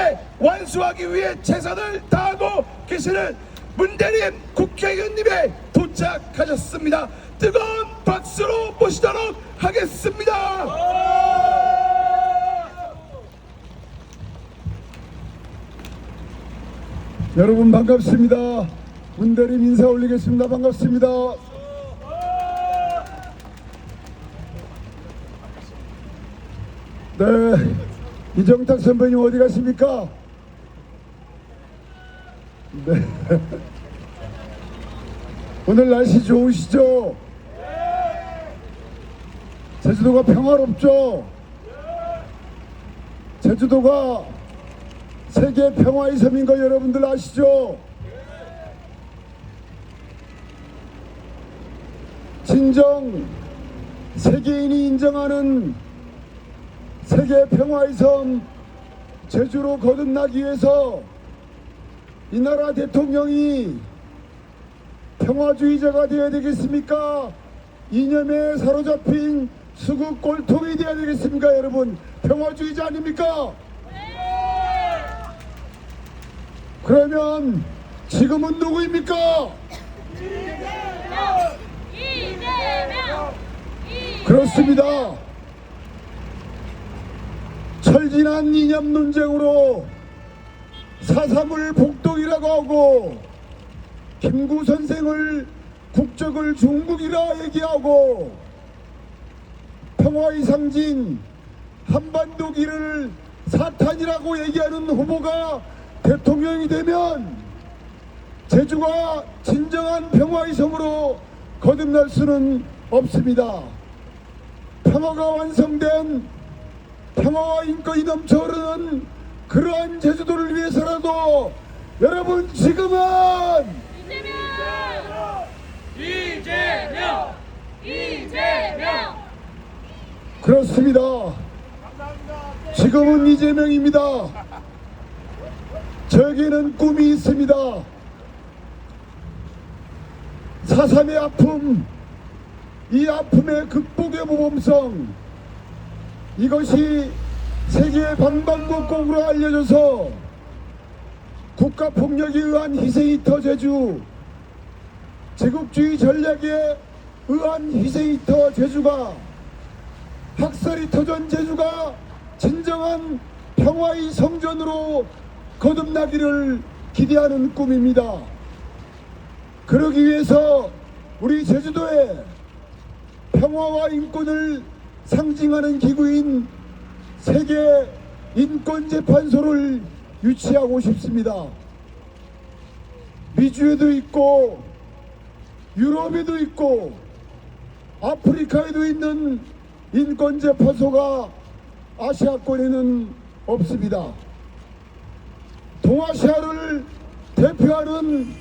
함께 완수하기 위해 최선을 다하고 계시는 문대림 국회의원님에 도착하셨습니다. 뜨거운 박수로 모시도록 하겠습니다. 여러분 반갑습니다. 문대림 인사 올리겠습니다. 반갑습니다. 네, 이정탁 선배님 어디 가십니까? 네. 오늘 날씨 좋으시죠? 제주도가 평화롭죠? 제주도가 세계 평화의 섬인 거 여러분들 아시죠? 진정 세계인이 인정하는 세계 평화의 섬 제주로 거듭나기 위해서 이 나라 대통령이 평화주의자가 되어야 되겠습니까? 이념에 사로잡힌 수국 꼴통이 되어야 되겠습니까? 여러분 평화주의자 아닙니까? 그러면 지금은 누구입니까? 이재명! 그렇습니다. 철진한 이념 논쟁으로 4.3을 복동이라고 하고 김구 선생을 국적을 중국이라 얘기하고 평화의 상징 한반도기를 사탄이라고 얘기하는 후보가 대통령이 되면 제주가 진정한 평화의 섬으로 거듭날 수는 없습니다. 평화가 완성된 평화와 인권이 넘쳐 흐르는 그러한 제주도를 위해서라도 여러분 지금은 이재명! 이재명! 그렇습니다. 지금은 이재명입니다. 저에게는 꿈이 있습니다. 4.3의 아픔, 이 아픔의 극복의 모범성, 이것이 세계 방방곡곡으로 알려져서 국가폭력에 의한 희생이 터 제주, 제국주의 전략에 의한 희생이 터 제주가, 학살이 터전 제주가 진정한 평화의 성전으로 거듭나기를 기대하는 꿈입니다. 그러기 위해서 우리 제주도에 평화와 인권을 상징하는 기구인 세계 인권재판소를 유치하고 싶습니다. 미주에도 있고 유럽에도 있고 아프리카에도 있는 인권재판소가 아시아권에는 없습니다. 동아시아를 대표하는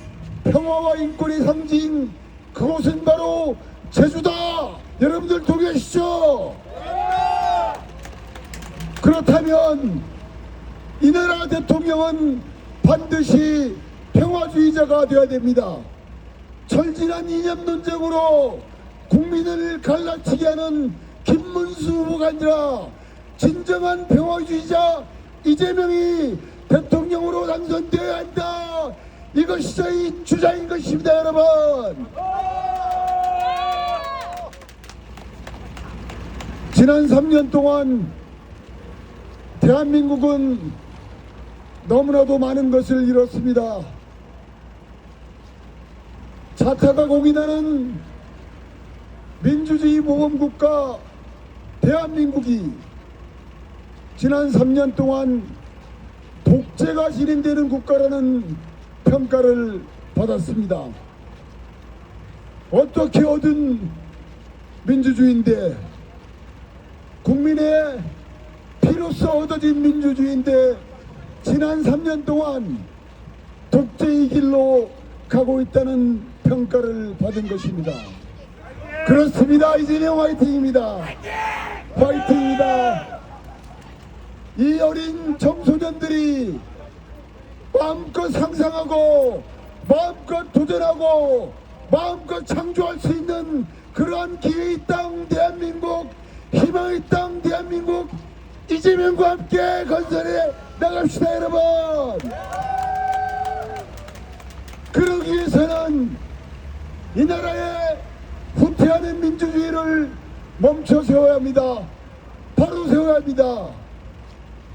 평화와 인권의 상징, 그곳은 바로 제주다. 여러분들 동의하시죠? 그렇다면 이 나라 대통령은 반드시 평화주의자가 되어야 됩니다. 철진한 이념 논쟁으로 국민을 갈라치게 하는 김문수 후보가 아니라 진정한 평화주의자 이재명이 대통령으로 당선되어야 한다. 이것이 저희 주장인 것입니다. 여러분, 지난 3년 동안 대한민국은 너무나도 많은 것을 잃었습니다. 자타가 공인하는 민주주의 모범국가 대한민국이 지난 3년 동안 독재가 진행되는 국가라는 평가를 받았습니다. 어떻게 얻은 민주주의인데, 국민의 피로써 얻어진 민주주의인데 지난 3년 동안 독재의 길로 가고 있다는 평가를 받은 것입니다. 그렇습니다. 이재명 화이팅입니다. 화이팅입니다. 이 어린 청소년들이 마음껏 상상하고 마음껏 도전하고 마음껏 창조할 수 있는 그러한 기회의 땅 대한민국, 희망의 땅 대한민국, 이재명과 함께 건설해 나갑시다 여러분. 그러기 위해서는 이 나라의 후퇴하는 민주주의를 멈춰 세워야 합니다. 바로 세워야 합니다.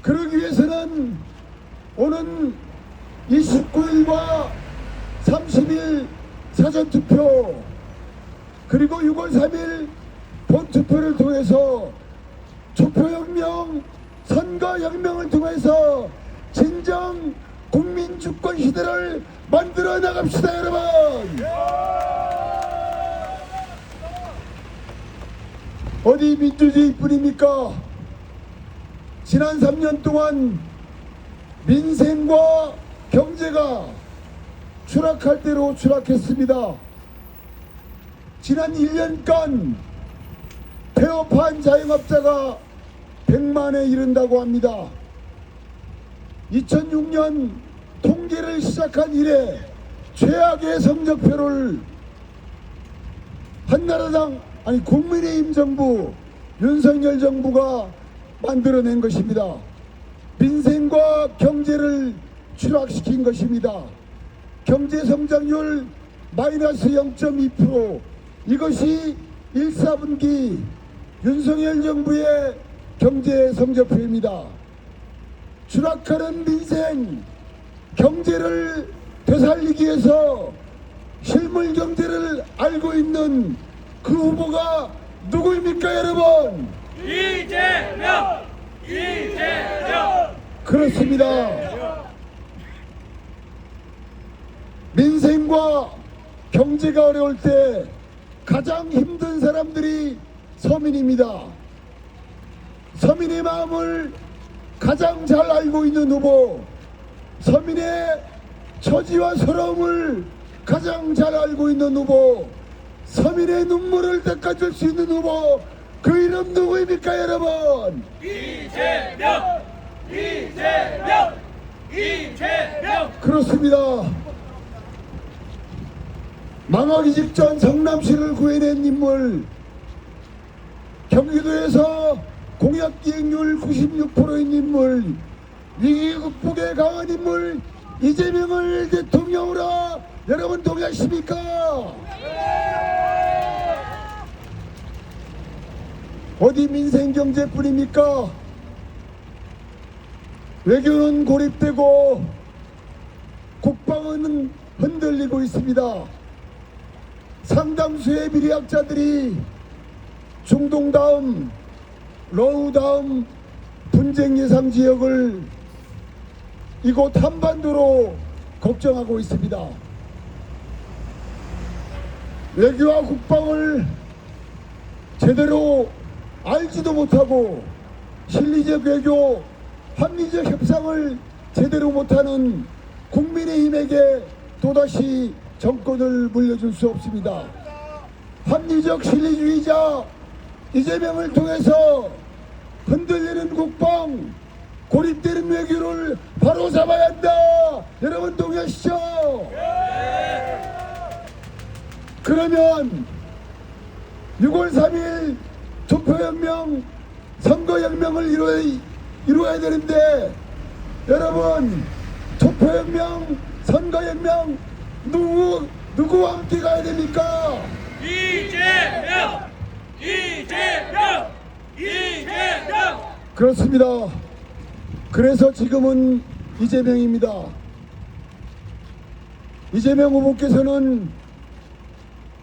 그러기 위해서는 오는 29일과 30일 사전투표 그리고 6월 3일 본투표를 통해서 투표혁명, 선거혁명을 통해서 진정 국민주권 시대를 만들어 나갑시다 여러분. 어디 민주주의뿐입니까? 지난 3년 동안 민생과 경제가 추락할 대로 추락했습니다. 지난 1년간 폐업한 자영업자가 100만에 이른다고 합니다. 2006년 통계를 시작한 이래 최악의 성적표를 국민의힘 정부, 윤석열 정부가 만들어낸 것입니다. 민생과 경제를 추락시킨 것입니다. 경제 성장률 마이너스 0.2%, 이것이 1, 4분기 윤석열 정부의 경제 성적표입니다. 추락하는 민생, 경제를 되살리기 위해서 실물 경제를 알고 있는 그 후보가 누구입니까 여러분? 이재명! 이재명! 그렇습니다. 민생과 경제가 어려울 때 가장 힘든 사람들이 서민입니다. 서민의 마음을 가장 잘 알고 있는 후보, 서민의 처지와 서러움을 가장 잘 알고 있는 후보, 서민의 눈물을 닦아줄 수 있는 후보, 그 이름 누구입니까 여러분? 이재명! 이재명! 이재명! 그렇습니다. 망하기 직전 성남시를 구해낸 인물, 경기도에서 공약 기행률 96%인 인물, 위기 극복에 강한 인물 이재명을 대통령으로 여러분 동의하십니까? 어디 민생 경제뿐입니까? 외교는 고립되고 국방은 흔들리고 있습니다. 상당수의 미래학자들이 중동 다음, 러우 다음 분쟁 예상 지역을 이곳 한반도로 걱정하고 있습니다. 외교와 국방을 제대로 알지도 못하고 실리적 외교, 합리적 협상을 제대로 못하는 국민의힘에게 또다시 정권을 물려줄 수 없습니다. 합리적 실리주의자 이재명을 통해서 흔들리는 국방, 고립되는 외교를 바로 잡아야 한다. 여러분 동의하시죠? 그러면 6월 3일 투표혁명, 선거혁명을 이루어야 되는데 여러분 투표혁명, 선거혁명 누구와 함께 가야 됩니까? 이재명! 이재명! 이재명! 그렇습니다. 그래서 지금은 이재명입니다. 이재명 후보께서는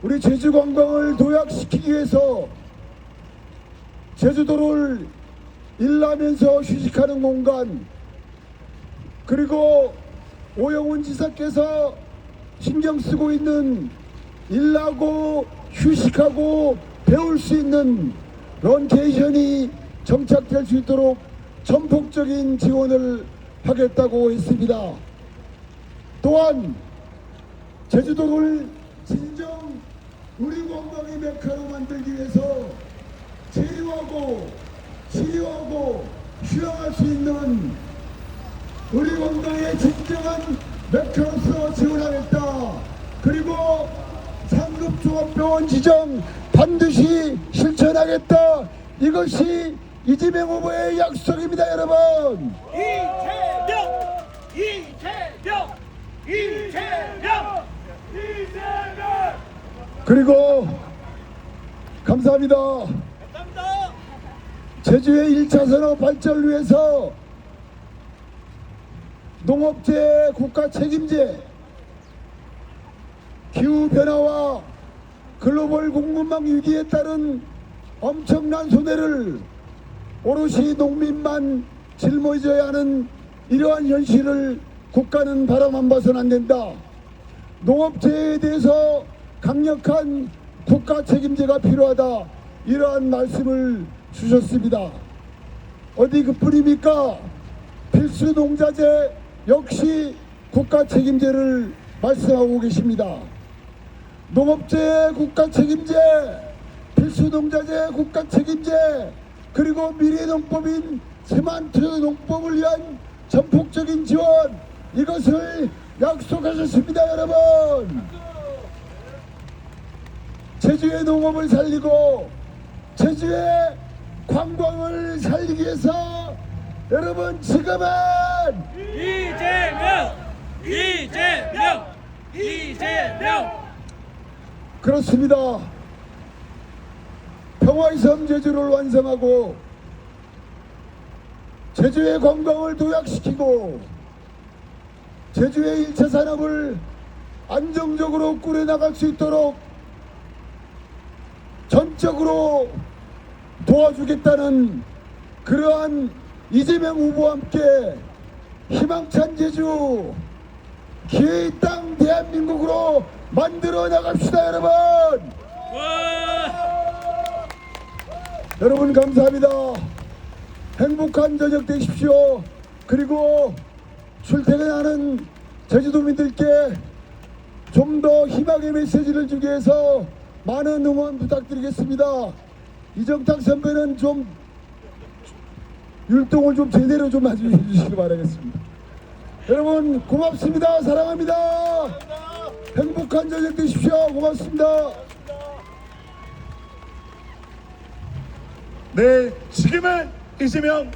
우리 제주 관광을 도약시키기 위해서 제주도를 일하면서 휴식하는 공간, 그리고 오영훈 지사께서 신경 쓰고 있는 일하고 휴식하고 배울 수 있는 런케이션이 정착될 수 있도록 전폭적인 지원을 하겠다고 했습니다. 또한 제주도를 진정 우리 관광의 메카로 만들기 위해서 체류하고 치료하고 휴양할 수 있는 우리 관광의 진정한 메카로서 지원하겠다. 그리고 상급종합병원 지정 반드시 실천하겠다. 이것이 이재명 후보의 약속입니다, 여러분. 이재명! 이재명! 이재명! 이재명! 그리고 감사합니다. 감사합니다. 제주의 1차 산업 발전을 위해서 농업재 국가 책임제, 기후변화와 글로벌 공급망 위기에 따른 엄청난 손해를 오롯이 농민만 짊어져야 하는 이러한 현실을 국가는 바라만 봐서는 안 된다. 농업재해에 대해서 강력한 국가 책임제가 필요하다. 이러한 말씀을 주셨습니다. 어디 그뿐입니까? 필수 농자재 역시 국가 책임제를 말씀하고 계십니다. 농업재 국가 책임제, 필수 농자재 국가 책임제, 그리고 미래농법인 스마트 농법을 위한 전폭적인 지원, 이것을 약속하셨습니다, 여러분. 제주의 농업을 살리고 제주의 관광을 살리기 위해서 여러분 지금은 이재명! 이재명! 이재명! 그렇습니다. 평화의 섬 제주를 완성하고 제주의 관광을 도약시키고 제주의 1차 산업을 안정적으로 꾸려나갈 수 있도록 전적으로 도와주겠다는 그러한 이재명 후보와 함께 희망찬 제주, 기회의 땅 대한민국으로 만들어 나갑시다, 여러분. 와! 여러분 감사합니다. 행복한 저녁 되십시오. 그리고 출퇴근하는 제주도민들께 좀 더 희망의 메시지를 주기 위해서 많은 응원 부탁드리겠습니다. 이정탁 선배는 좀 율동을 좀 제대로 좀 해주시기 바라겠습니다. 여러분 고맙습니다. 사랑합니다. 행복한 저녁 되십시오. 고맙습니다. 네, 지금은 이재명